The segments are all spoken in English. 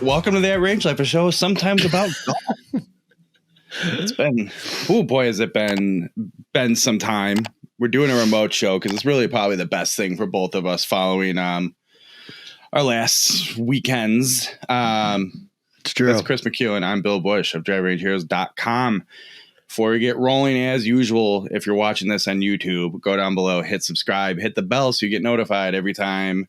Welcome to That Range Life, a show sometimes about golf. It's been, oh boy, has it been some time. We're doing a remote show because it's really probably the best thing for both of us following our last weekends. It's true. That's Chris McEwen. I'm Bill Bush of DriveRangeHeroes.com. Before we get rolling, as usual, if you're watching this on YouTube, go down below, hit subscribe, hit the bell so you get notified every time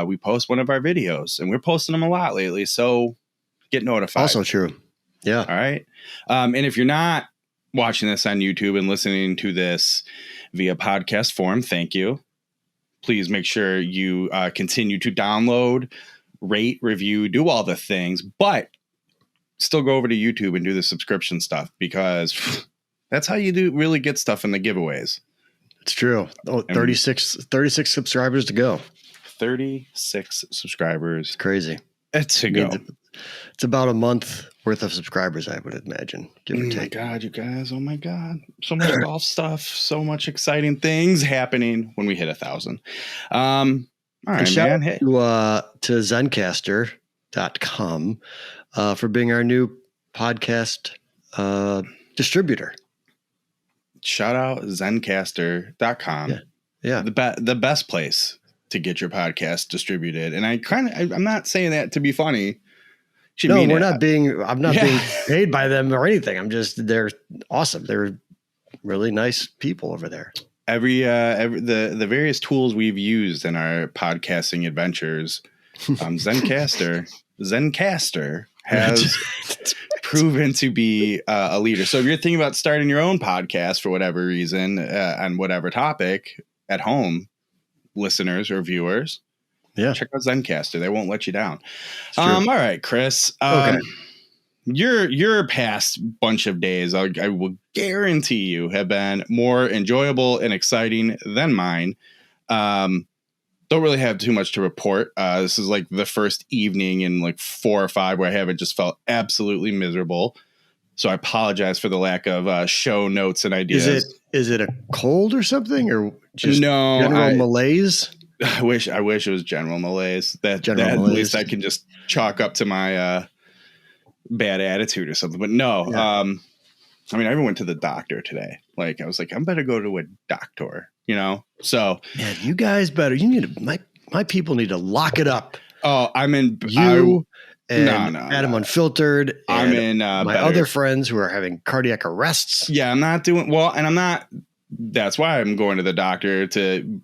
we post one of our videos. And we're posting them a lot lately, so get notified. Also true. Yeah. All right. And if you're not watching this on YouTube and listening to this via podcast form, thank you. Please make sure you continue to download, rate, review, do all the things, but still go over to YouTube and do the subscription stuff because that's how you really get stuff in the giveaways. It's true. Oh, 36 subscribers to go. 36 subscribers. It's crazy. It's to go. It's about a month worth of subscribers, I would imagine. Give or take. Oh my God, you guys. Oh my God. So much golf stuff. So much exciting things happening when we hit 1,000. All right, shout man. out to Zencastr.com for being our new podcast distributor. Shout out Zencastr.com. Yeah. The best place to get your podcast distributed. And I'm not saying that to be funny. I'm not being paid by them or anything. They're awesome. They're really nice people over there. The various tools we've used in our podcasting adventures, Zencastr has proven to be a leader. So if you're thinking about starting your own podcast for whatever reason, on whatever topic at home, listeners or viewers, check out Zencastr. They won't let you down. All right, Chris. Okay. Your past bunch of days, I will guarantee you, have been more enjoyable and exciting than mine. Don't really have too much to report. This is like the first evening in like 4 or 5 where I haven't just felt absolutely miserable. So I apologize for the lack of show notes and ideas. Is it a cold or something, or just general malaise? I wish it was general malaise. That malaise. At least I can just chalk up to my bad attitude or something. But no, I even went to the doctor today. Like I was like, I'm better go to a doctor, So yeah, you guys better. You need to. My people need to lock it up. Oh, I'm in. Adam Unfiltered. I'm in. My other friends who are having cardiac arrests. Yeah, I'm not doing well, and I'm not. That's why I'm going to the doctor to.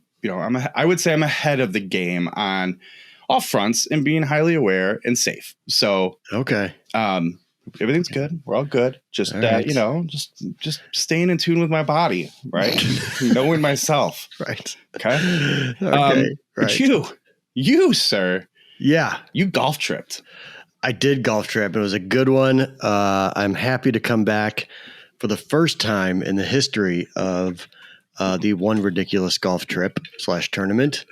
I would say I'm ahead of the game on all fronts and being highly aware and safe. So okay, everything's good. We're all good. Just right. Just staying in tune with my body, right? Knowing myself, right? Okay. Right. But you, sir, you golf tripped. I did golf trip. It was a good one. I'm happy to come back for the first time in the history of the One Ridiculous Golf Trip / tournament,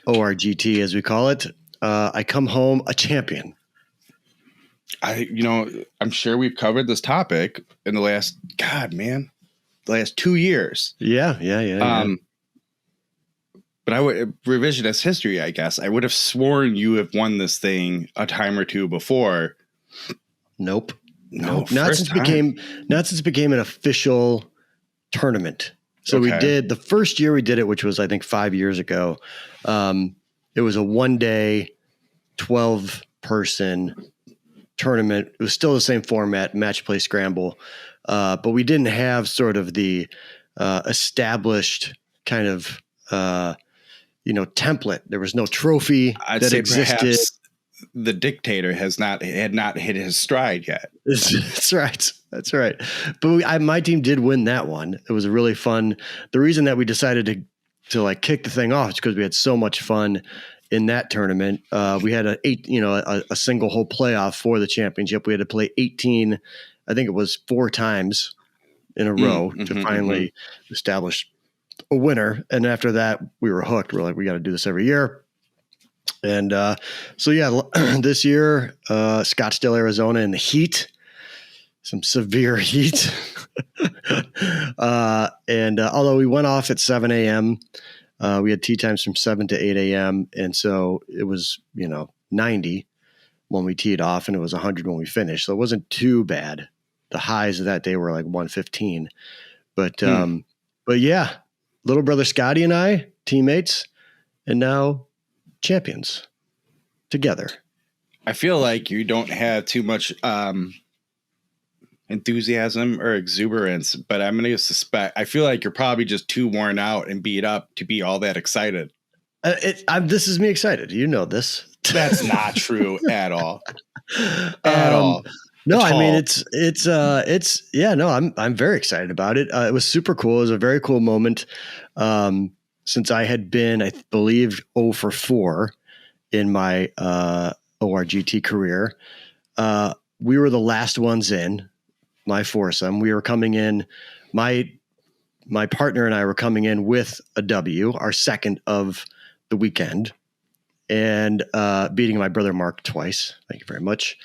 ORGT as we call it. I come home a champion. I'm sure we've covered this topic in the last 2 years. Yeah. But revisionist history, I guess. I would have sworn you have won this thing a time or two before. Nope. Not since it became an official tournament. So we did the first year we did it, which was I think 5 years ago. It was a 1-day, 12-person tournament. It was still the same format, match play scramble, but we didn't have sort of the established kind of template. There was no trophy that existed. The dictator had not hit his stride yet. That's right. But my team did win that one. It was really fun. The reason that we decided to like kick the thing off is because we had so much fun in that tournament. We had a single hole playoff for the championship. We had to play 18, I think it was 4 times in a row to finally establish a winner. And after that, we were hooked. We're like, we got to do this every year. And this year, Scottsdale, Arizona in the heat, some severe heat. And although we went off at 7 a.m., we had tee times from 7 to 8 a.m. And so it was, 90. when we teed off, and it was 100 when we finished. So it wasn't too bad. The highs of that day were like 115. But yeah, little brother Scotty and I, teammates, and now champions together. I feel like you don't have too much enthusiasm or exuberance, but I'm going to suspect, I feel like you're probably just too worn out and beat up to be all that excited. This is me excited. You know this. That's not true at all. At all. No, I mean, I'm very excited about it. It was super cool. It was a very cool moment. Since I had been, I believe, 0 for 4 in my ORGT career. We were the last ones in my foursome. We were coming in, my partner and I were coming in with a W, our second of the weekend, and beating my brother Mark twice. Thank you very much.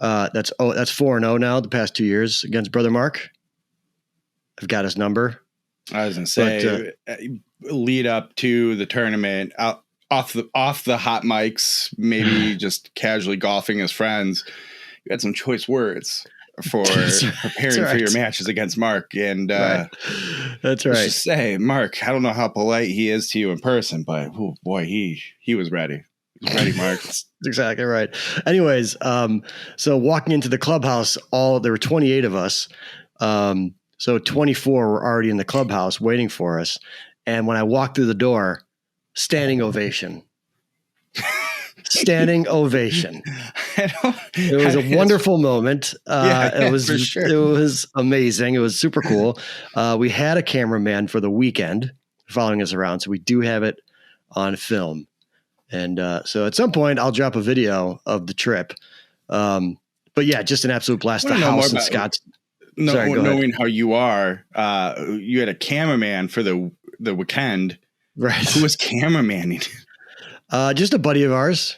That's 4-0 now the past 2 years against brother Mark. I've got his number. I was going to say, lead up to the tournament, off the hot mics, maybe just casually golfing as friends. You had some choice words for preparing for your matches against Mark. And that's right. Let's just say, Mark, I don't know how polite he is to you in person, but oh boy, he was ready. He was ready, Mark. That's exactly right. Anyways, so walking into the clubhouse, there were 28 of us. So 24 were already in the clubhouse waiting for us. And when I walked through the door, standing ovation. Standing ovation. It was a wonderful moment. It was for sure. It was amazing. It was super cool. We had a cameraman for the weekend following us around, so we do have it on film. And so at some point, I'll drop a video of the trip. But yeah, just an absolute blast. The house in Scotts. Knowing how you are, you had a cameraman for the weekend. Right. Who was cameramanning? Just a buddy of ours.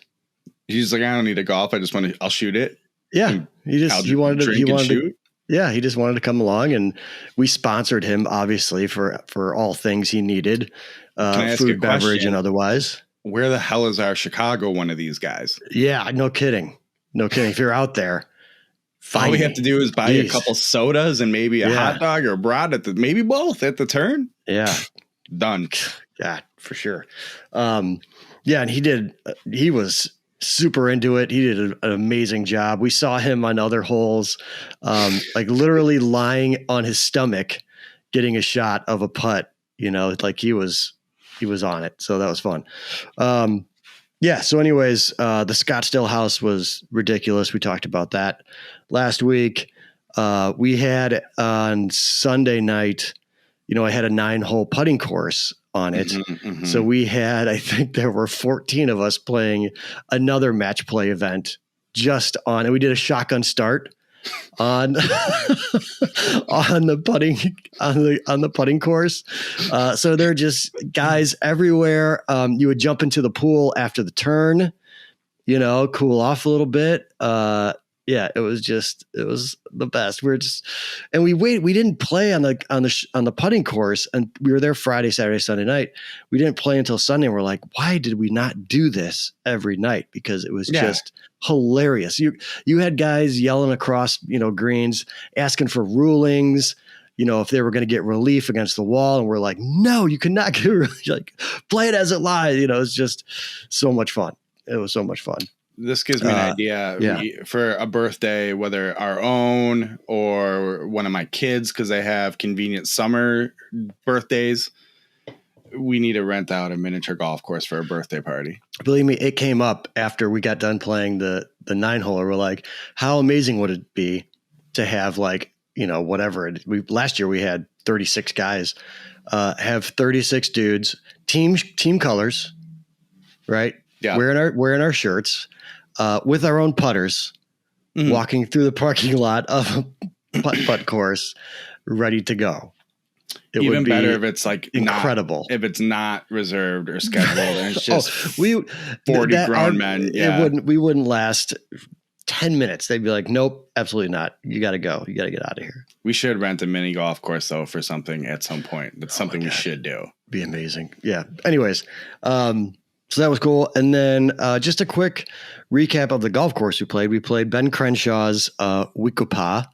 He's like, I don't need to golf. I'll shoot it. Yeah. He just wanted to come along, and we sponsored him obviously for all things he needed, food, beverage, and otherwise. Where the hell is our Chicago one of these guys? Yeah, no kidding. If you're out there, all we have to do is buy a couple sodas and maybe a hot dog or a brat maybe both at the turn. Yeah. Done. Yeah, for sure. And he was super into it. He did an amazing job. We saw him on other holes, like literally lying on his stomach, getting a shot of a putt, like he was on it. So that was fun. So anyways, the Scottsdale house was ridiculous. We talked about that last week. We had on Sunday night, I had a 9-hole putting course on it. Mm-hmm. So we had, I think there were 14 of us playing another match play event and we did a shotgun start on the putting course. So there are just guys everywhere. You would jump into the pool after the turn, cool off a little bit. It was the best. We didn't play on the putting course, and we were there Friday, Saturday, Sunday night. We didn't play until Sunday. And we're like, why did we not do this every night? Because it was just hilarious. You had guys yelling across, greens, asking for rulings, if they were going to get relief against the wall. And we're like, no, you cannot get relief. Like, play it as it lies. It's just so much fun. It was so much fun. This gives me an idea for a birthday, whether our own or one of my kids, because they have convenient summer birthdays. We need to rent out a miniature golf course for a birthday party. Believe me, it came up after we got done playing the 9-holer. We're like, how amazing would it be to have whatever. Last year we had 36 guys, have 36 dudes, team colors, right? Yeah. Wearing our shirts. With our own putters, walking through the parking lot of a putt course, ready to go. It Even would be better if it's like incredible. If it's not reserved or scheduled, and it's just 40 grown men. Yeah. We wouldn't last 10 minutes. They'd be like, nope, absolutely not. You got to go. You got to get out of here. We should rent a mini golf course though for something at some point. That's something we should do. Be amazing. Yeah. Anyways, So that was cool. And then just a quick recap of the golf course we played. We played Ben Crenshaw's Wikupa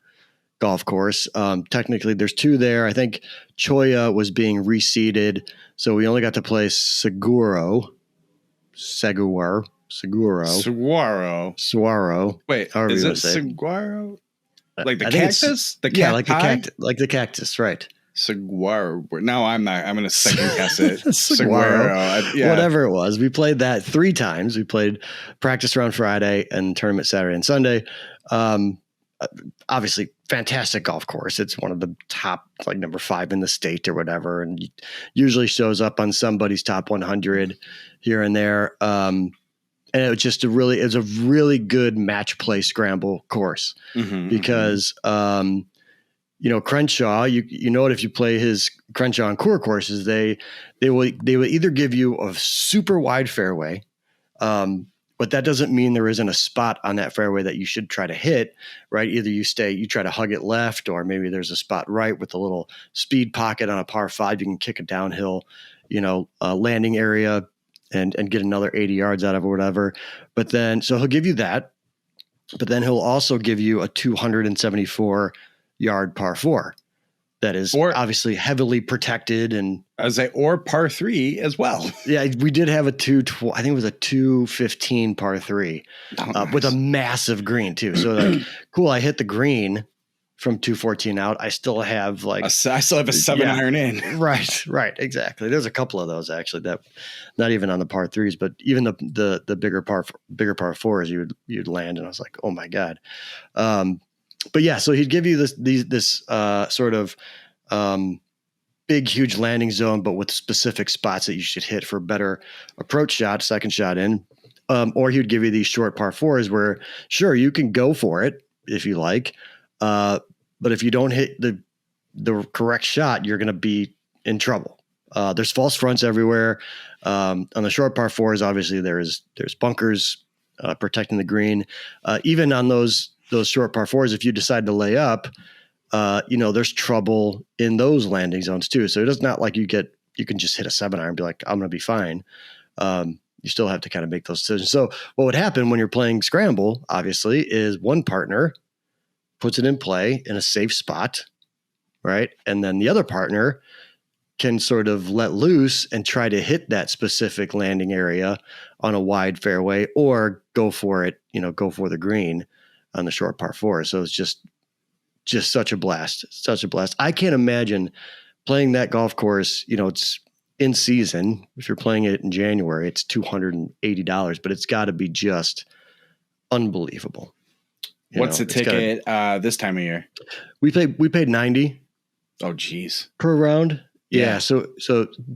golf course. Technically, there's two there. I think Choya was being reseeded, so we only got to play Saguaro. Saguaro. Wait, is it Saguaro? Like the cactus? Like the cactus, right? Saguaro. Now I'm going to second guess it. Saguaro. Whatever it was. We played that 3 times. We played practice round Friday and tournament Saturday and Sunday. Obviously, fantastic golf course. It's one of the top, like number 5 in the state or whatever, and usually shows up on somebody's top 100 here and there. And it was just a really good match play scramble course because Crenshaw, you know what, if you play his Crenshaw and Coore courses, they will either give you a super wide fairway, but that doesn't mean there isn't a spot on that fairway that you should try to hit, right? Either you try to hug it left, or maybe there's a spot right with a little speed pocket on a par 5. You can kick a downhill, landing area and get another 80 yards out of it or whatever. But then, so he'll give you that, but then he'll also give you a 274 yard par 4 that is obviously heavily protected, and or par 3 as well. Yeah, we did have I think it was a 215 par 3 nice. With a massive green too. So cool. I hit the green from 214 out. I still have a 7 iron in. Right. Exactly. There's a couple of those actually that not even on the par 3s, but even the bigger par 4s you'd land. And I was like, oh my God. But yeah, so he'd give you this sort of big, huge landing zone, but with specific spots that you should hit for better approach shot, second shot in. Or he'd give you these short par 4s where, sure, you can go for it if you like, but if you don't hit the correct shot, you're going to be in trouble. There's false fronts everywhere. On the short par 4s, obviously there's bunkers protecting the green. Even on those short par 4s, if you decide to lay up, there's trouble in those landing zones too. So it's not like you can just hit a 7 iron and be like, I'm going to be fine. You still have to kind of make those decisions. So what would happen when you're playing scramble, obviously, is one partner puts it in play in a safe spot, right? And then the other partner can sort of let loose and try to hit that specific landing area on a wide fairway, or go for it, go for the green on the short par 4. So it's just such a blast. I can't imagine playing that golf course. It's in season. If you're playing it in January, it's $280, but it's got to be just unbelievable. What's the ticket this time of year? We paid 90. Oh, geez. Per round. Yeah. So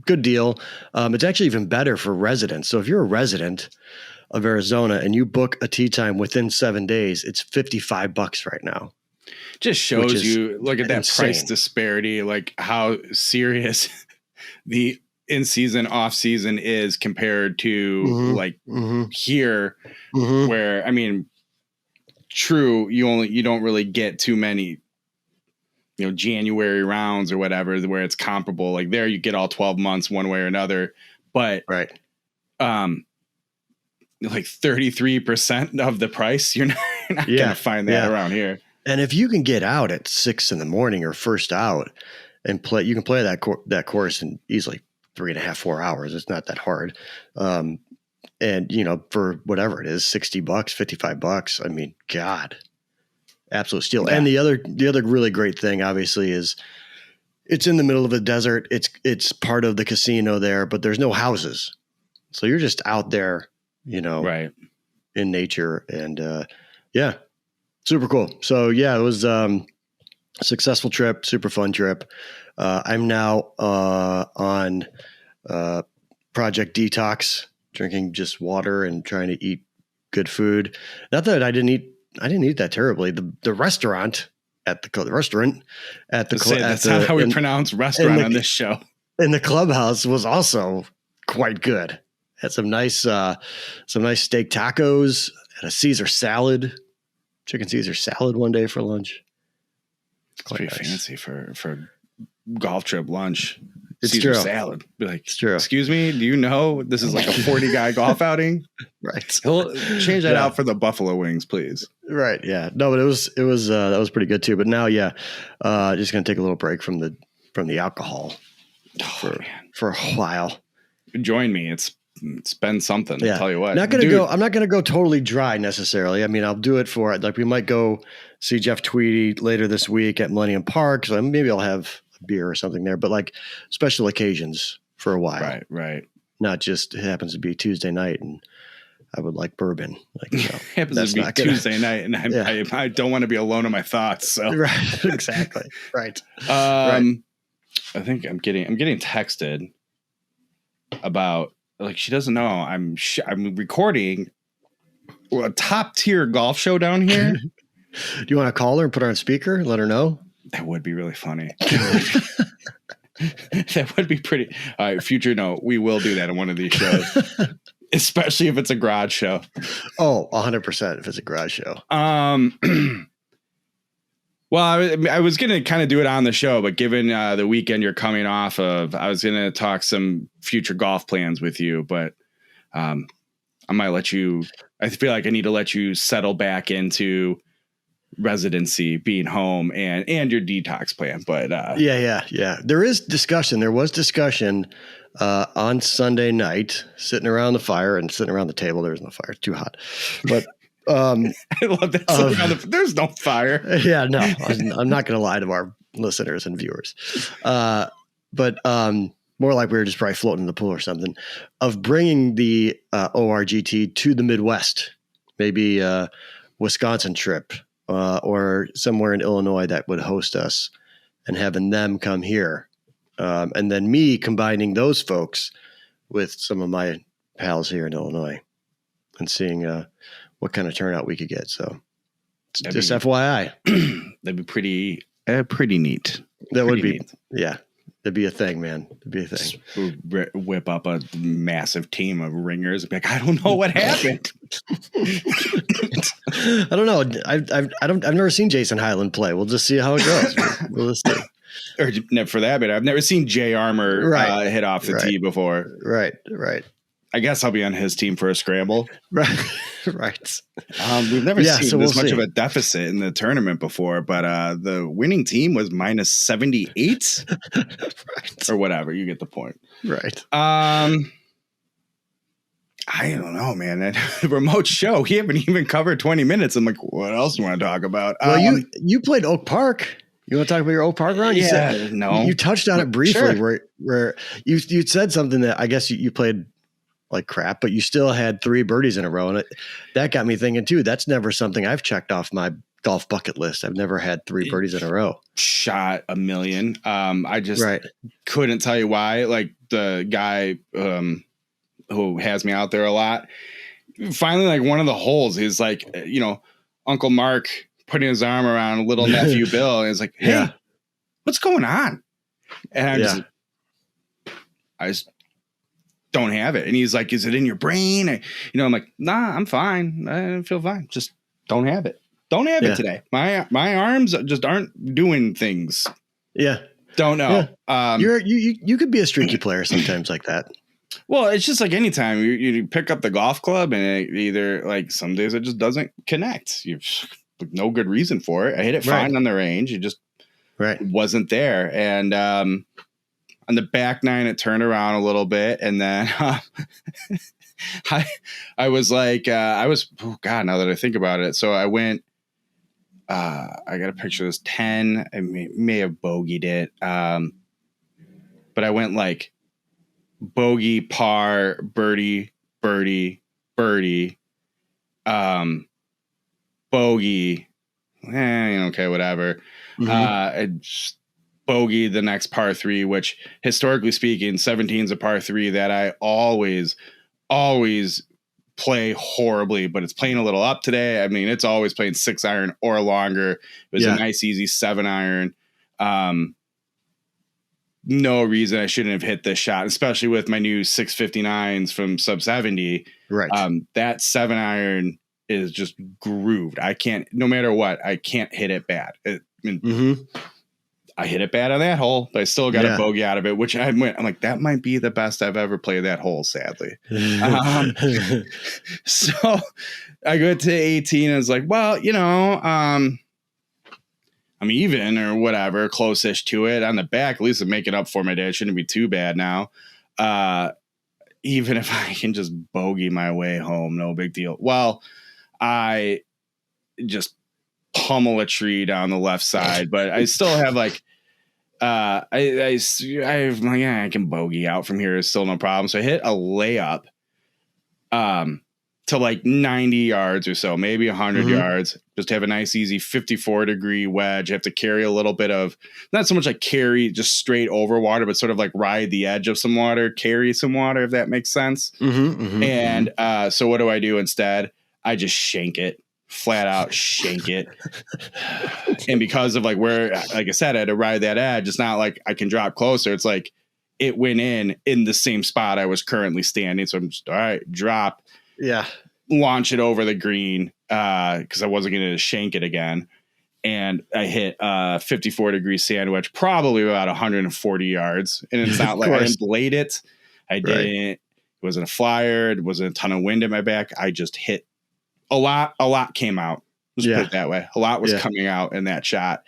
good deal. It's actually even better for residents. So if you're a resident of Arizona and you book a tee time within 7 days, it's $55 right now. Just shows you, look at that insane price disparity, like how serious the in-season, off-season is compared to here, where, I mean, true, you don't really get too many, January rounds or whatever, where it's comparable. Like there, you get all 12 months one way or another, but right. Like 33% of the price, you're not going to find that around here. And if you can get out at 6 a.m. or first out and play, you can play that course in easily 3.5, 4 hours. It's not that hard. And for whatever it is, $60, $55. I mean, God, absolute steal. Yeah. And the other really great thing, obviously, is it's in the middle of a desert. It's part of the casino there, but there's no houses. So you're just out there, right, in nature. And super cool. So it was a successful trip, super fun trip. I'm now on Project Detox, drinking just water and trying to eat good food. Not that I didn't eat that terribly. The restaurant at the restaurant at the that's not how we pronounce restaurant on this show. In the clubhouse was also quite good. Had some nice steak tacos and a Caesar salad. Chicken Caesar salad one day for lunch. It's pretty fancy for golf trip lunch. It's Caesar true. salad. Be like, It's true. excuse me, do you know this is like a 40 guy golf outing? Right. He'll change that out for the buffalo wings, please. Right. Yeah. No, but it was that was pretty good too. But now, yeah, just gonna take a little break from the alcohol for a while. Join me. It's been something. Yeah. I'll tell you what. I'm not gonna go totally dry necessarily. I mean, I'll do it for like we might go see Jeff Tweedy later this week at Millennium Park. So maybe I'll have a beer or something there. But like special occasions for a while. Right. Not just it happens to be Tuesday night and I would like bourbon. Like, happens to be Tuesday night, and I don't want to be alone in my thoughts. So right, exactly, right. I think I'm getting texted about like she doesn't know I'm recording a top tier golf show down here. Do you want to call her and put her on speaker? Let her know. That would be really funny. That would be pretty. All right, future note. We will do that in one of these shows, especially if it's a garage show. Oh, 100% if it's a garage show. Well, I was going to kind of do it on the show, but given the weekend you're coming off of, I was going to talk some future golf plans with you, but I might let you. I feel like I need to let you settle back into residency, being home, and your detox plan. But yeah. There was discussion on Sunday night, sitting around the fire and sitting around the table. There was no fire; too hot. But I love that. There's no fire. Yeah, no, I'm not going to lie to our listeners and viewers. But more like we were just probably floating in the pool or something, of bringing the ORGT to the Midwest, maybe a Wisconsin trip or somewhere in Illinois that would host us, and having them come here. And then me combining those folks with some of my pals here in Illinois and seeing what kind of turnout we could get. So just FYI. That'd be pretty neat. That would be neat. Yeah. That'd be a thing, man. It'd be a thing. Just whip up a massive team of ringers and be like, I don't know what happened. I don't know. I've never seen Jason Highland play. We'll just see how it goes. We'll just see. Or for that bit, I've never seen Jay Armour hit off the tee before. Right. I guess I'll be on his team for a scramble. Right. We've never seen this much of a deficit in the tournament before, but the winning team was minus 78 right. Or whatever. You get the point. Right. I don't know, man. That remote show, he haven't even covered 20 minutes. I'm like, what else do you want to talk about? Well, you played Oak Park. You want to talk about your Oak Park run? You touched on it briefly where you said something that I guess you played like crap, but you still had 3 birdies in a row. And that got me thinking too. That's never something I've checked off my golf bucket list. I've never had 3 birdies in a row. Shot a million. I just couldn't tell you why. Like the guy who has me out there a lot, finally, like one of the holes is like, Uncle Mark putting his arm around little nephew Bill. And it's like, hey, what's going on? And I just don't have it. And he's like, is it in your brain? I'm like, nah, I'm fine. I feel fine. Just don't have it. Don't have it today. My arms just aren't doing things. Yeah. Don't know. Yeah. You could be a streaky player sometimes like that. Well, it's just like anytime you pick up the golf club and it either like some days it just doesn't connect. You've no good reason for it. I hit it fine on the range. It just wasn't there. And on the back 9, it turned around a little bit. And then I was like, now that I think about it. So I went, I got a picture of this 10. I may have bogeyed it. But I went like bogey, par, birdie, bogey, okay, whatever. Bogey the next par 3, which historically speaking, 17 is a par 3 that I always play horribly, but it's playing a little up today. I mean, it's always playing 6 iron or longer. It was a nice, easy 7 iron. No reason I shouldn't have hit this shot, especially with my new 659s from sub 70. Right. That 7 iron is just grooved. I can't, no matter what, I can't hit it bad. I hit it bad on that hole, but I still got a bogey out of it, which I'm like, that might be the best I've ever played that hole, sadly. So I go to 18 and I was like, well, I'm even or whatever, close-ish to it. On the back, at least I'm making up for my day. It shouldn't be too bad now. Even if I can just bogey my way home, no big deal. Well, I just pummel a tree down the left side, but I still have like, I can bogey out from here. It's still no problem. So I hit a layup, to like 90 yards or so, maybe 100 yards. Just have a nice, easy 54-degree wedge. I have to carry a little bit of, not so much like carry just straight over water, but sort of like ride the edge of some water, carry some water, if that makes sense. So what do I do instead? I just shank it. Flat out shank it. And because of like where, like I said, I had to ride that edge, it's not like I can drop closer. It's like it went in the same spot I was currently standing. So I'm just, all right, drop. Yeah. Launch it over the green because I wasn't going to shank it again. And I hit a 54-degree sandwich, probably about 140 yards. And it's not like I didn't blade it. I didn't. It wasn't a flyer. It wasn't a ton of wind at my back. I just hit a lot came out. Let's put it that way. A lot was coming out in that shot.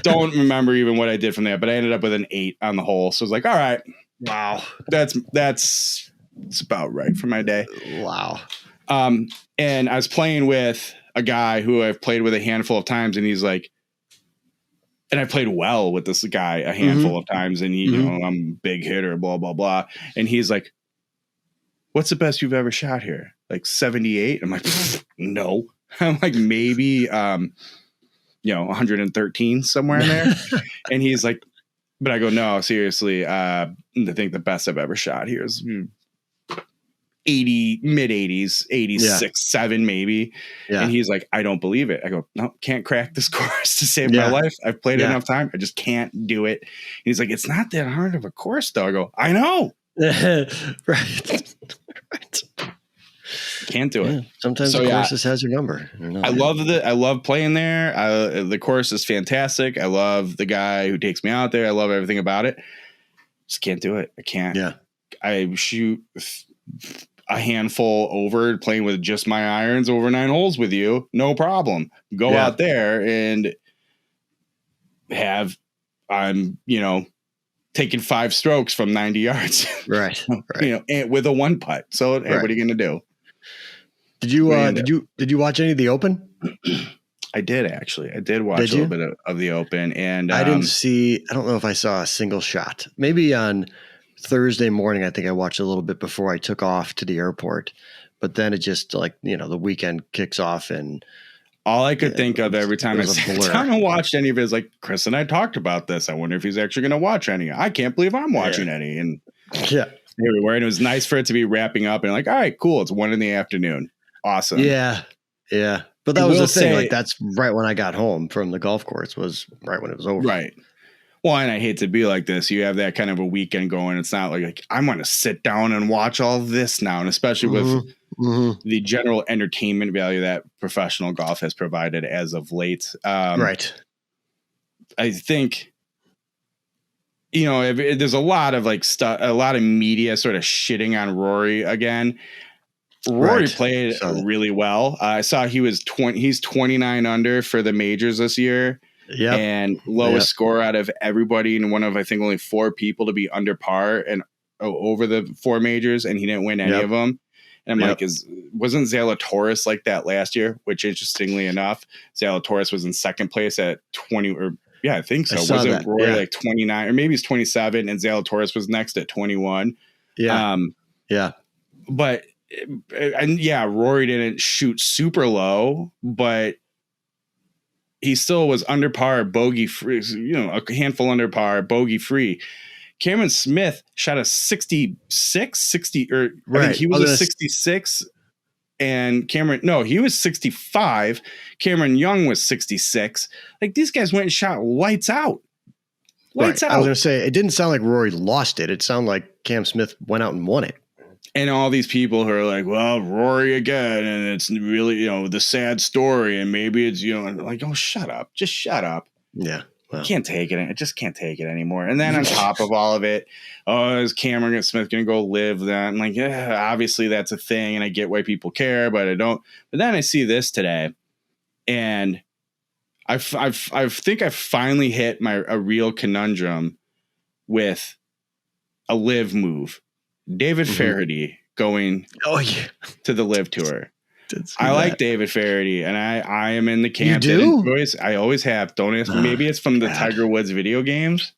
Don't remember even what I did from there, but I ended up with an 8 on the hole. So I was like, all right, wow, that's about right for my day. Wow. And I was playing with a guy who I've played with a handful of times, and he's like, and I played well with this guy a handful of times, and he, I'm a big hitter, blah, blah, blah. And he's like, what's the best you've ever shot here? Like 78? I'm like, no. I'm like, maybe, 113 somewhere in there. And he's like, but I go, no, seriously. I think the best I've ever shot here is 80, mid 80s, 86, 7 maybe. Yeah. And he's like, I don't believe it. I go, no, can't crack this course to save my life. I've played enough time. I just can't do it. And he's like, it's not that hard of a course though. I go, I know. Right. Can't do it. Sometimes the course just has your number. I love playing there. The course is fantastic. I love the guy who takes me out there. I love everything about it. Just can't do it. I can't. Yeah. I shoot a handful over playing with just my irons over 9 holes with you. No problem. Go out there and I'm taking 5 strokes from 90 yards. Right. And with a 1 putt. So what are you going to do? Did you watch any of the Open? I did actually. I did watch a little bit of the Open, and I don't know if I saw a single shot. Maybe on Thursday morning, I think I watched a little bit before I took off to the airport, but then it just the weekend kicks off, and all I could think of every time I sat down and watched any of it is like, Chris and I talked about this. I wonder if he's actually going to watch any. I can't believe I'm watching any. And everywhere. And it was nice for it to be wrapping up and like, all right, cool. It's 1 PM. Awesome. Yeah. Yeah. But that was the thing. Like that's right when I got home from the golf course was right when it was over. Right. Well, and I hate to be like this. You have that kind of a weekend going. It's not like I want to sit down and watch all of this now. And especially with the general entertainment value that professional golf has provided as of late. Right. I think, there's a lot of a lot of media sort of shitting on Rory again. Rory played really well. I saw he's 29 under for the majors this year. Yeah. And lowest score out of everybody, and one of, I think, only 4 people to be under par and over the 4 majors, and he didn't win any of them. And I'm like, wasn't Zalatoris like that last year? Which, interestingly enough, Zalatoris was in second place at 20, or I think so. Wasn't Rory like 29, or maybe he's 27, and Zalatoris was next at 21? Yeah. But Rory didn't shoot super low, but he still was under par, bogey free, a handful under par, bogey free. Cameron Smith shot a 60, or I think he was a 66, and he was 65. Cameron Young was 66. Like, these guys went and shot lights out. Lights out. I was going to say, it didn't sound like Rory lost it. It sounded like Cam Smith went out and won it. And all these people who are like, well, Rory again, and it's really, the sad story, and maybe it's, like, oh, shut up. Just shut up. Yeah. Wow. Can't take it. I just can't take it anymore. And then on top of all of it, is Cameron Smith going to go live that? I'm like, yeah, obviously that's a thing, and I get why people care, but I don't. But then I see this today, and I think I finally hit a real conundrum with a live move. David Feherty going to the live tour. I like David Feherty, and I am in the camp. You do? I always have. Don't ask me. Maybe it's from the Tiger Woods video games.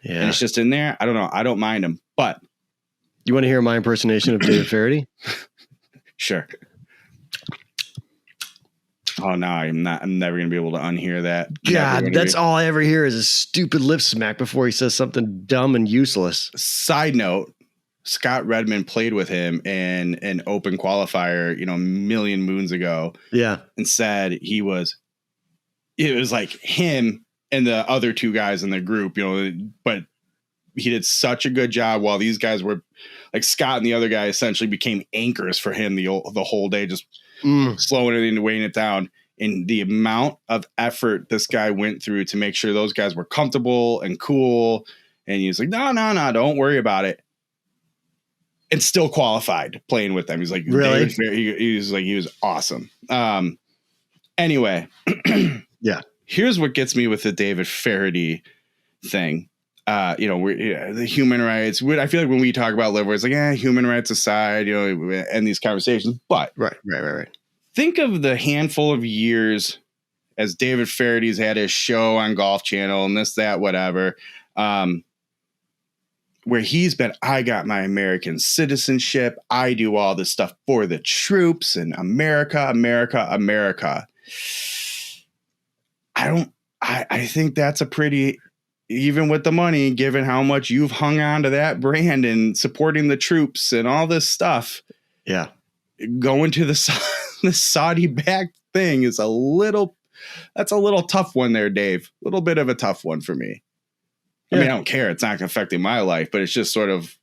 Yeah. And it's just in there. I don't know. I don't mind him. But you want to hear my impersonation of David Feherty? Sure. Oh no, I'm never gonna be able to unhear that. God, that's all I ever hear is a stupid lip smack before he says something dumb and useless. Side note. Scott Redmond played with him in an open qualifier, a million moons ago. Yeah. And said it was like him and the other two guys in the group, but he did such a good job while these guys were like Scott and the other guy essentially became anchors for him the whole day, just slowing everything, weighing it down. And the amount of effort this guy went through to make sure those guys were comfortable and cool. And he was like, no, don't worry about it. And still qualified playing with them. He's like, really? He was awesome. Anyway. Yeah. Here's what gets me with the David Feherty thing. The human rights. I feel like when we talk about live, it's like, human rights aside, end these conversations. But right. Think of the handful of years as David Feherty's had his show on Golf Channel and this, that, whatever. Where he's been, I got my American citizenship. I do all this stuff for the troops and America. I think that's a pretty, even with the money, given how much you've hung on to that brand and supporting the troops and all this stuff. Yeah. Going to the Saudi backed thing is that's a little tough one there, Dave. A little bit of a tough one for me. I mean, I don't care. It's not affecting my life, but it's just sort of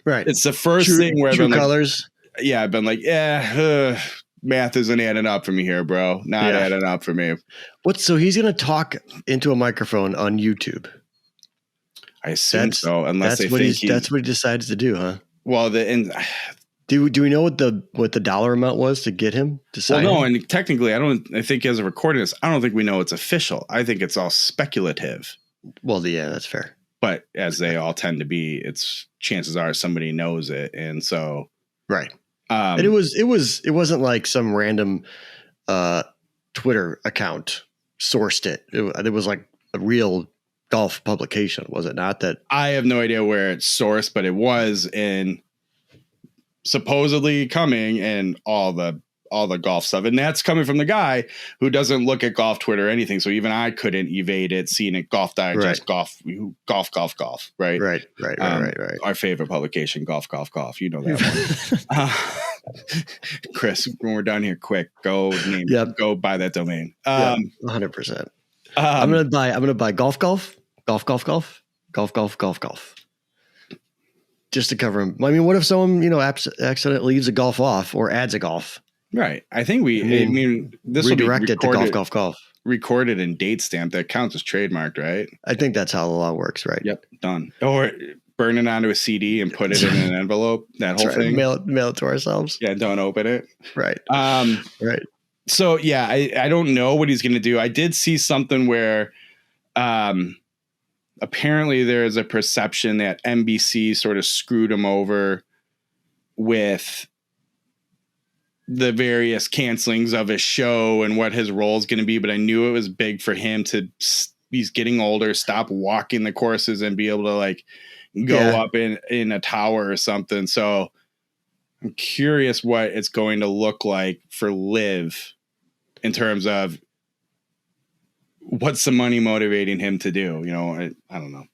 right. It's the first thing where I've been colors. I've been like, math isn't adding up for me here, bro. Not adding up for me. So he's going to talk into a microphone on YouTube. I assume so, unless that's what he decides to do, huh? Well, do we know what the dollar amount was to get him to sign? Well, no, and technically, I think as a recording this, I don't think we know it's official. I think it's all speculative. Well, yeah, that's fair. But as they all tend to be, chances are somebody knows it, and so right. And it wasn't like some random Twitter account sourced it. It was like a real golf publication, was it not? That I have no idea where it's sourced, but it was in supposedly coming in all the golf stuff. And that's coming from the guy who doesn't look at golf Twitter or anything. So even I couldn't evade it, seeing it Golf Digest, golf, right? Right. Our favorite publication, golf. You know that one. Chris, when we're done here, quick, go buy that domain. 100%. I'm going to buy golf. Just to cover him. I mean, what if someone, accidentally leaves a golf off or adds a golf? Right. I think this redirect it to golf. Recorded and date stamped. That counts as trademarked, right? I think that's how the law works, right? Yep. Done. Or burn it onto a CD and put it in an envelope. That whole thing. Mail it to ourselves. Yeah. Don't open it. Right. Right. So yeah, I don't know what he's going to do. I did see something where, apparently there is a perception that NBC sort of screwed him over with the various cancelings of his show and what his role is going to be. But I knew it was big for him he's getting older, stop walking the courses and be able to go up in a tower or something. So I'm curious what it's going to look like for Liv in terms of what's the money motivating him to do? I don't know.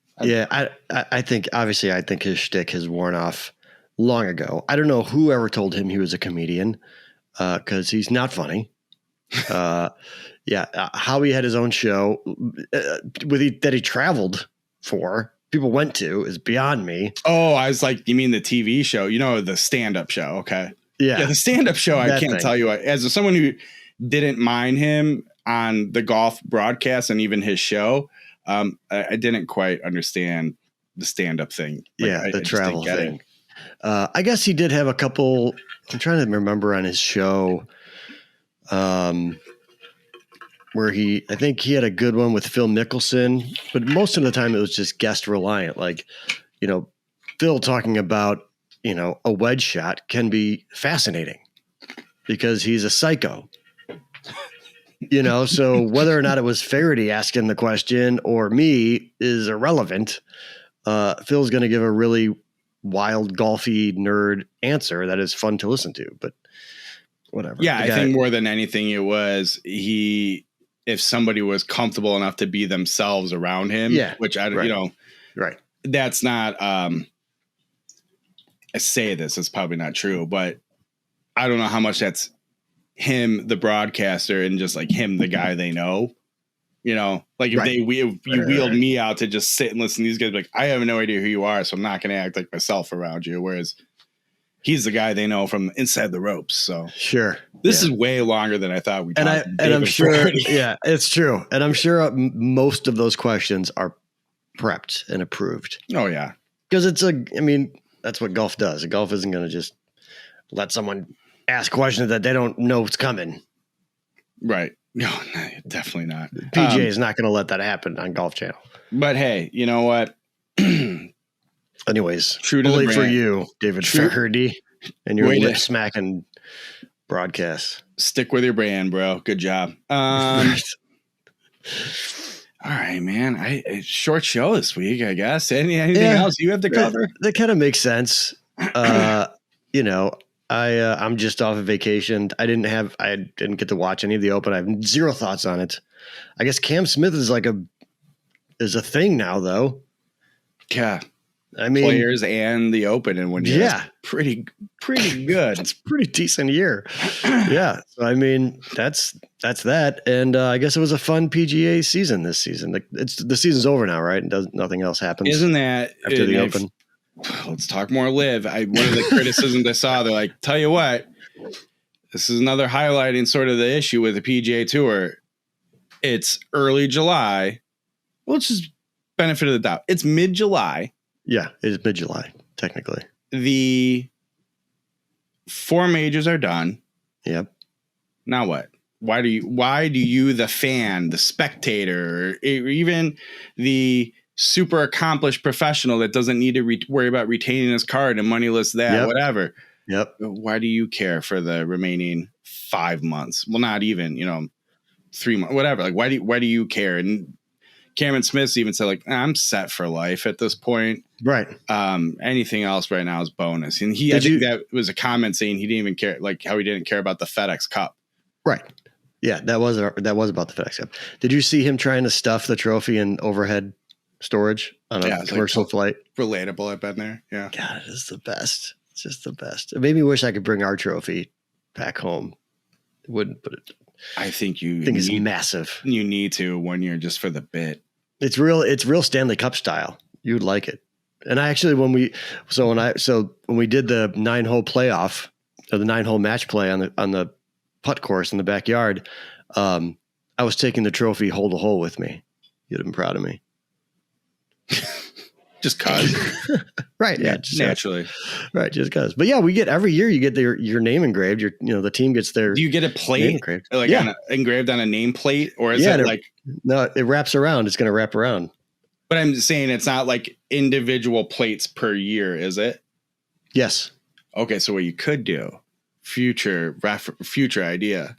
I think his shtick has worn off long ago. I don't know whoever told him he was a comedian, because he's not funny. How he had his own show that he traveled for, people went to, is beyond me. Oh, I was like, you mean the TV show? The stand-up show? Okay. Yeah, the stand-up show. I can't tell you. As someone who didn't mind him on the golf broadcast and even his show, I didn't quite understand the stand-up thing. The travel thing. I guess he did have a couple. I'm trying to remember on his show, where I think he had a good one with Phil Mickelson, but most of the time it was just guest reliant. Like, Phil talking about, a wedge shot can be fascinating because he's a psycho. So whether or not it was Feherty asking the question or me is irrelevant. Phil's going to give a really wild, golfy nerd answer that is fun to listen to, but whatever. Yeah, I think more than anything, it was if somebody was comfortable enough to be themselves around him, which right. That's not, I say this, it's probably not true, but I don't know how much that's him, the broadcaster, and just like him, the guy they know, like if you wheeled me out to just sit and listen to these guys, like, I have no idea who you are, so I'm not going to act like myself around you. Whereas he's the guy they know from inside the ropes. So sure, this is way longer than I thought we. And I'm sure, it's true. And I'm sure most of those questions are prepped and approved. Oh yeah, because that's what golf does. Golf isn't going to just let someone ask questions that they don't know what's coming. Right. No, definitely not. PJ is not going to let that happen on Golf Channel. But hey, you know what? Anyways, true to the brand for you, David Feherty, and your lip smacking broadcast. Stick with your brand, bro. Good job. All right, man. Short show this week, I guess. Anything else you have to cover? That kind of makes sense. I'm just off of vacation. I didn't get to watch any of the Open. I have zero thoughts on it. I guess Cam Smith is a thing now, though. Yeah. Players and the Open and when pretty good. It's a pretty decent year. Yeah. So that's that. And I guess it was a fun PGA season this season. The season's over now, right? And nothing else happens. Isn't that after the Open? Let's talk more live. One of the criticisms I saw, they're like, tell you what, this is another highlighting sort of the issue with the PGA Tour. It's early July. Well, it's just benefit of the doubt. It's mid-July. Yeah, it's mid-July, technically. The 4 majors are done. Yep. Now what? Why do you, the fan, the spectator, or even the super accomplished professional that doesn't need to worry about retaining his card and moneyless whatever. Yep. Why do you care for the remaining 5 months? Well, not even, 3 months, whatever. Like, why do you care? And Cameron Smith even said, like, I'm set for life at this point. Right. Anything else right now is bonus. And I think that was a comment saying he didn't even care, like how he didn't care about the FedEx Cup. Right. Yeah, that was about the FedEx Cup. Did you see him trying to stuff the trophy in overhead storage on a commercial flight? Relatable. I've been there. Yeah. God, it is the best. It's just the best. It made me wish I could bring our trophy back home. It wouldn't, but I think it's massive. You need to when you're just for the bit. It's real Stanley Cup style. You'd like it. And I actually, when we did the 9-hole playoff or the 9-hole match play on the putt course in the backyard, I was taking the trophy hole to hole with me. You'd have been proud of me. Just cause. Right. Yeah. Just naturally. Right. Just cause. But yeah, we get every year you get your name engraved. The team gets their. Do you get a plate engraved? Engraved on a name plate, or is it like? No, it wraps around. It's going to wrap around. But I'm saying it's not like individual plates per year, is it? Yes. Okay, so what you could do, future idea,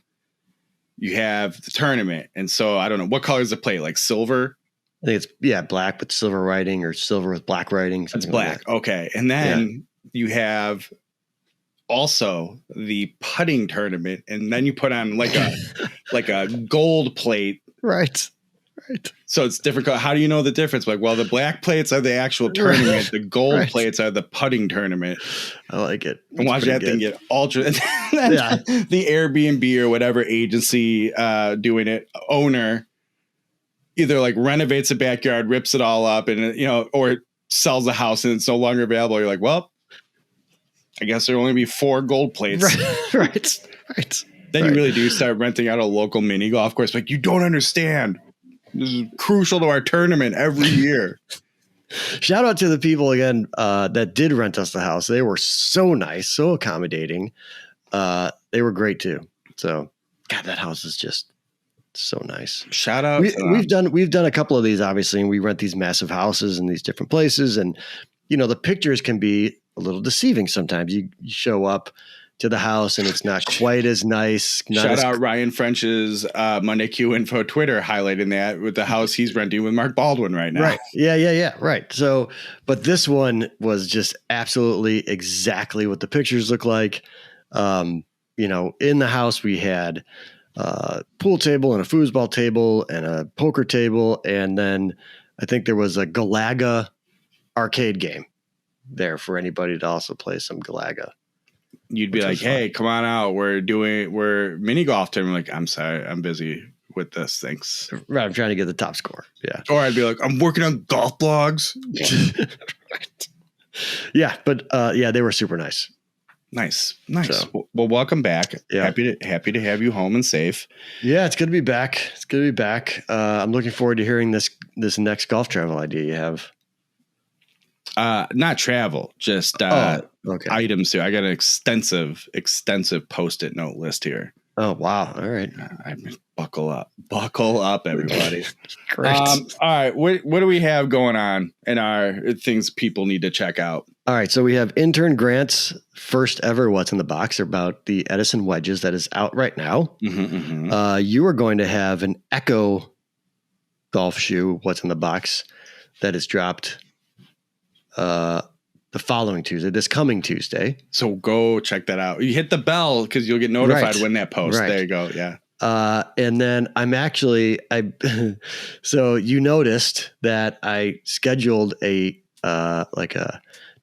you have the tournament, and so I don't know what color is the plate, like silver. I think it's black with silver writing or silver with black writing. It's black. Like that. Okay. And then you have also the putting tournament, and then you put on like a gold plate. Right. So it's different. How do you know the difference? Like, well, the black plates are the actual tournament. The gold plates are the putting tournament. I like it. And watch that thing get ultra. The Airbnb or whatever agency doing it, owner, either like renovates a backyard, rips it all up, and or sells the house and it's no longer available. You're like, well, I guess there'll only be 4 gold plates. Right. Then you really do start renting out a local mini golf course. Like, you don't understand. This is crucial to our tournament every year. Shout out to the people again that did rent us the house. They were so nice, so accommodating. They were great too. So, God, that house is just so nice. Shout out. We've done a couple of these, obviously, and we rent these massive houses in these different places, and the pictures can be a little deceiving sometimes. You show up to the house and it's not quite as nice. Shout out Ryan French's Monday Q Info Twitter highlighting that with the house he's renting with Mark Baldwin right now. Right. Yeah. Right. So, but this one was just absolutely exactly what the pictures look like. In the house we had a pool table and a foosball table and a poker table. And then I think there was a Galaga arcade game there for anybody to also play some Galaga. You'd be like, hey, come on out. We're mini golf time. I'm like, I'm sorry, I'm busy with this. Thanks. Right. I'm trying to get the top score. Yeah. Or I'd be like, I'm working on golf blogs. Right. Yeah. But they were super nice. Nice. So, well, welcome back. Yeah. Happy to have you home and safe. Yeah, it's good to be back. I'm looking forward to hearing this next golf travel idea you have. Not travel, just items too. I got an extensive Post-it note list here. Oh wow! All right, buckle up, everybody. Great. All right, what do we have going on in our things people need to check out? All right, so we have intern Grant's first ever What's in the Box about the Edison wedges that is out right now. You are going to have an Echo golf shoe What's in the Box that is dropped the following Tuesday, this coming Tuesday. So go check that out. You hit the bell because you'll get notified when that posts. Right. There you go. Yeah. And then so you noticed that I scheduled a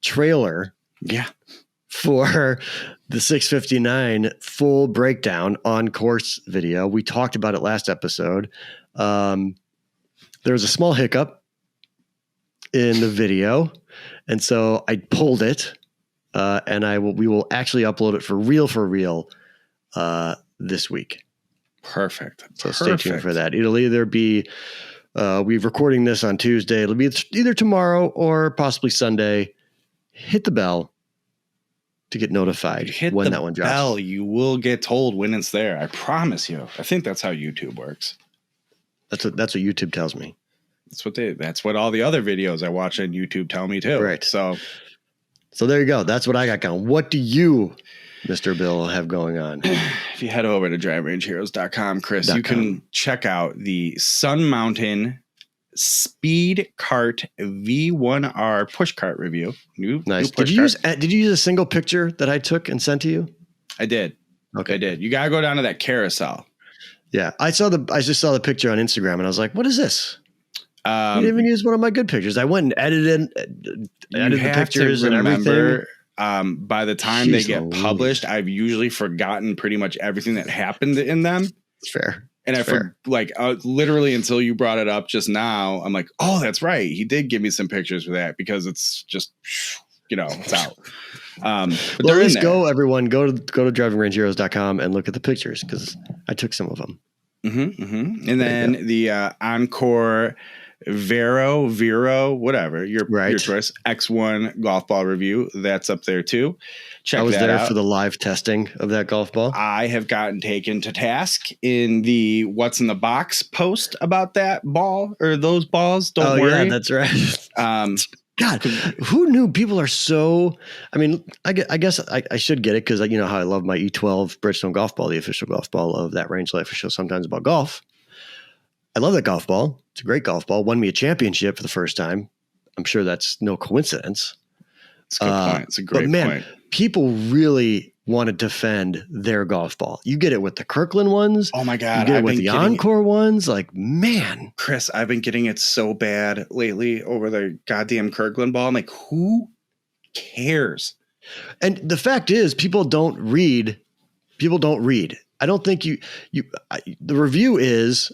trailer. Yeah. For the 659 full breakdown on course video. We talked about it last episode. There was a small hiccup in the video. And so I pulled it, and we will actually upload it for real this week. Perfect. So stay tuned for that. It'll either be we're recording this on Tuesday. It'll be either tomorrow or possibly Sunday. Hit the bell to get notified when that one drops. Bell, you will get told when it's there. I promise you. I think that's how YouTube works. That's what YouTube tells me. That's what all the other videos I watch on YouTube tell me too. Right. So there you go. That's what I got going. What do you, Mr. Bill, have going on? If you head over to driverangeheroes.com, Chris, you can check out the Sun Mountain Speed Cart V1R push cart review. Nice. Did you use a single picture that I took and sent to you? I did. Okay. I did. You got to go down to that carousel. Yeah. I just saw the picture on Instagram and I was like, what is this? You didn't even use one of my good pictures. I went and edited the pictures and everything. By the time they get published, I've usually forgotten pretty much everything that happened in them. It's fair. And literally until you brought it up just now, I'm like, oh, that's right. He did give me some pictures for that because it's just, it's out. But at least everyone go to drivingrangeheroes.com and look at the pictures because I took some of them. And then the Encore Vero, whatever, your choice, X1 golf ball review. That's up there too. I was there for the live testing of that golf ball. I have gotten taken to task in the What's in the Box post about that ball or those balls. Don't worry. Yeah, that's right. God, who knew people are so, I guess I should get it because you know how I love my E12 Bridgestone golf ball, the official golf ball of that Range Life show sometimes about golf. I love that golf ball. It's a great golf ball. Won me a championship for the first time. I'm sure that's no coincidence. It's a good point. It's a great point. People really want to defend their golf ball. You get it with the Kirkland ones. Oh my God. You get it with the Encore ones. Like, man. Chris, I've been getting it so bad lately over the goddamn Kirkland ball. I'm like, who cares? And the fact is, people don't read. I don't think the review is,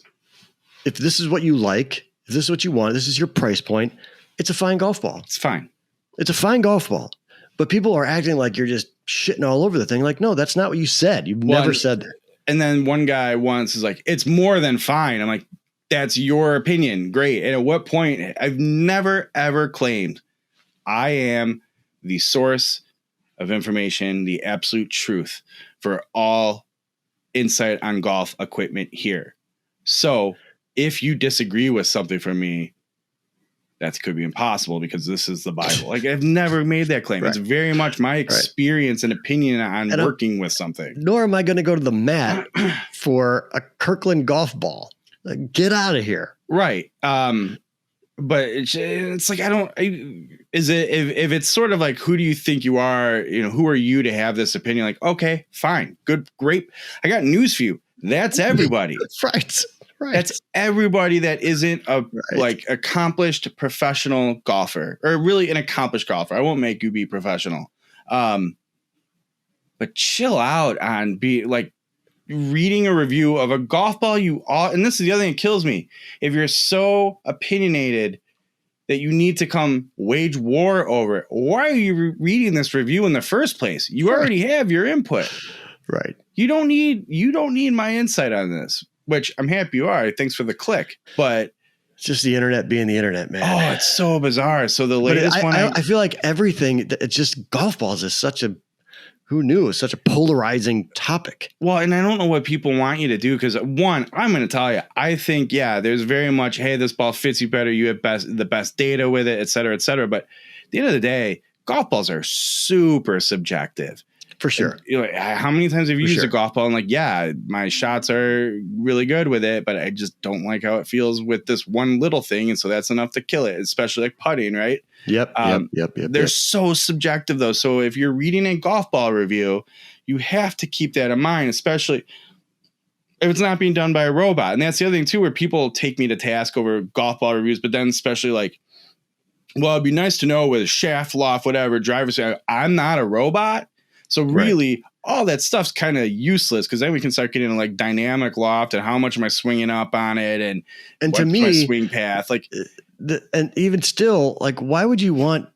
if this is what you like, if this is what you want, this is your price point, it's a fine golf ball. It's fine. It's a fine golf ball. But people are acting like you're just shitting all over the thing. Like, no, that's not what you said. You've never said that. And then one guy once is like, it's more than fine. I'm like, That's your opinion. Great. And at what point? I've never, ever claimed I am the source of information, the absolute truth for all insight on golf equipment here. So if you disagree with something from me, that could be impossible because this is the Bible. Like, I've never made that claim. Right. It's very much my experience and opinion on working with something. Nor am I going to go to the mat for a Kirkland golf ball. Like, get out of here. Right. But it's like, if it's sort of like, who do you think you are? You know, who are you to have this opinion? Like, okay, fine, good, great. I got news for you. That's everybody. Right. Right. That's everybody that isn't a like accomplished professional golfer, or really an accomplished golfer. I won't make you be professional. But chill out on reading a review of a golf ball. And this is the other thing that kills me. If you're so opinionated that you need to come wage war over it, why are you reading this review in the first place? You already have your input. Right. You don't need my insight on this. Which I'm happy you are. Thanks for the click. But it's just the internet being the internet, man. Oh, it's so bizarre. So the latest one. I feel like everything, it's just golf balls is who knew, it's such a polarizing topic. Well, and I don't know what people want you to do. Because one, I'm going to tell you, I think, there's very much, hey, this ball fits you better. You have the best data with it, et cetera, et cetera. But at the end of the day, golf balls are super subjective. For sure. And, you know, how many times have you used a golf ball and like, my shots are really good with it, but I just don't like how it feels with this one little thing. And so that's enough to kill it, especially like putting, right? Yep. They're so subjective though. So if you're reading a golf ball review, you have to keep that in mind, especially if it's not being done by a robot. And that's the other thing too, where people take me to task over golf ball reviews, but then especially like, well, it'd be nice to know with shaft loft, whatever, driver's. I'm not a robot. So really, all that stuff's kind of useless because then we can start getting into like dynamic loft and how much am I swinging up on it and to me, my swing path. Like, and even still, like, why would you want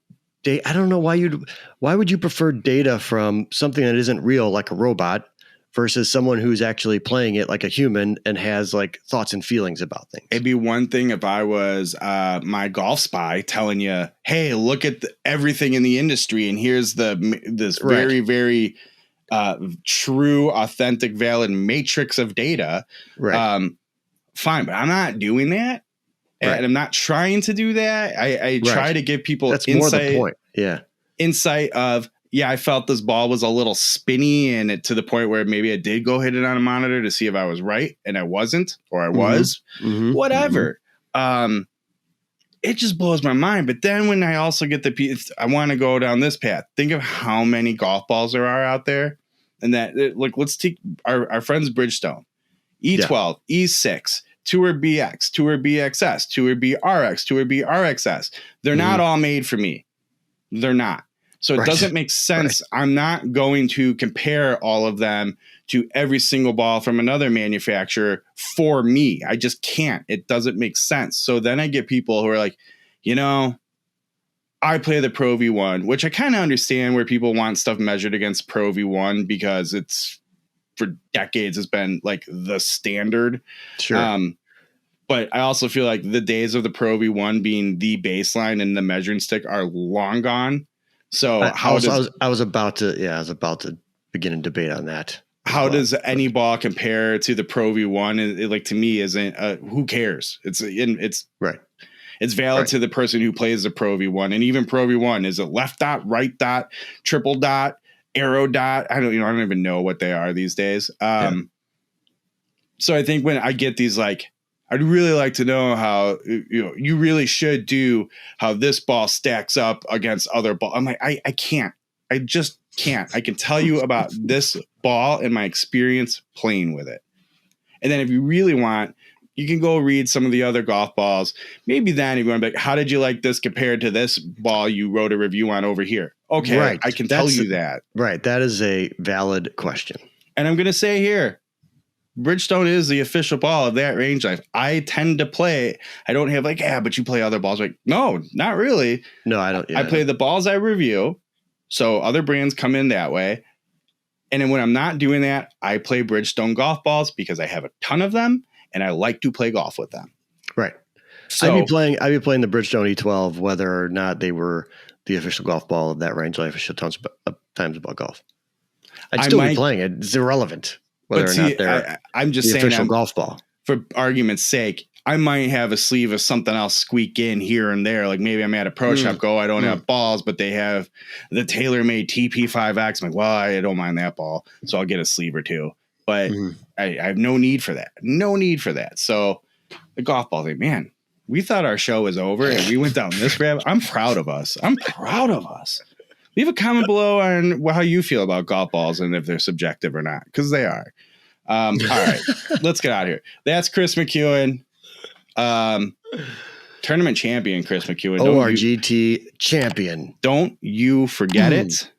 data? I don't know why would you prefer data from something that isn't real, like a robot, versus someone who's actually playing it like a human and has like thoughts and feelings about things. It'd be one thing if I was my golf spy telling you, hey, look at everything in the industry. And here's this very, very true, authentic, valid matrix of data. Right. Fine. But I'm not doing that. Right. And I'm not trying to do that. I try to give people That's insight. More the point. Yeah. Insight of, I felt this ball was a little spinny and it to the point where maybe I did go hit it on a monitor to see if I was right and I wasn't, or I was, whatever. It just blows my mind. But then when I also get I want to go down this path. Think of how many golf balls there are out there. And that, like, let's take our friends Bridgestone, E12, E6, Tour BX, Tour BXS, Tour BRX, Tour BRXS. They're not all made for me. They're not. So it doesn't make sense. Right. I'm not going to compare all of them to every single ball from another manufacturer for me. I just can't. It doesn't make sense. So then I get people who are like, I play the Pro V1, which I kind of understand where people want stuff measured against Pro V1 because it's for decades has been like the standard. Sure. But I also feel like the days of the Pro V1 being the baseline and the measuring stick are long gone. So I was about to begin a debate on that. How does any ball compare to the Pro V1? It like to me isn't. Who cares? It's right. It's valid to the person who plays the Pro V1, and even Pro V1 is it left dot, right dot, triple dot, arrow dot. I don't even know what they are these days. So I think when I get these like, I'd really like to know how, you really should do how this ball stacks up against other balls. I'm like, I can't. I just can't. I can tell you about this ball and my experience playing with it. And then if you really want, you can go read some of the other golf balls. Maybe then if you want to be like, how did you like this compared to this ball you wrote a review on over here? Okay, right. I can tell you that. Right. That is a valid question. And I'm going to say here, Bridgestone is the official ball of that range life. I tend to play. I don't have like, but you play other balls. Like, no, not really. No, I don't. Yeah, I play the balls I review. So other brands come in that way. And then when I'm not doing that, I play Bridgestone golf balls because I have a ton of them and I like to play golf with them. Right. So I'd be playing the Bridgestone E12, whether or not they were the official golf ball of that range life. Shit tons of times about golf. I'd still be playing it. It's irrelevant whether or not they're I'm just the saying official golf ball. For argument's sake, I might have a sleeve of something else squeak in here and there. Like maybe I'm at a pro shop, I don't have balls, but they have the TaylorMade TP5X. I'm like, well, I don't mind that ball, so I'll get a sleeve or two. But I have no need for that. No need for that. So the golf ball thing, man, we thought our show was over and we went down this rabbit. I'm proud of us. Leave a comment below on how you feel about golf balls and if they're subjective or not, because they are. All right, let's get out of here. That's Chris McEwen, tournament champion. Chris McEwen, ORGT champion. Don't you forget it.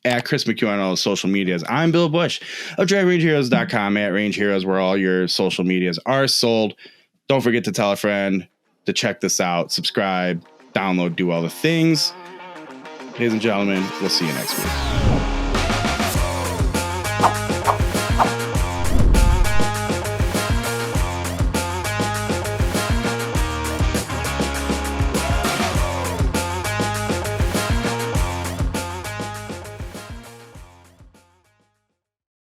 At Chris McEwen on all the social medias. I'm Bill Bush of DragRangeHeroes.com, at Range Heroes, where all your social medias are sold. Don't forget to tell a friend to check this out, subscribe, download, do all the things. Ladies and gentlemen, we'll see you next week.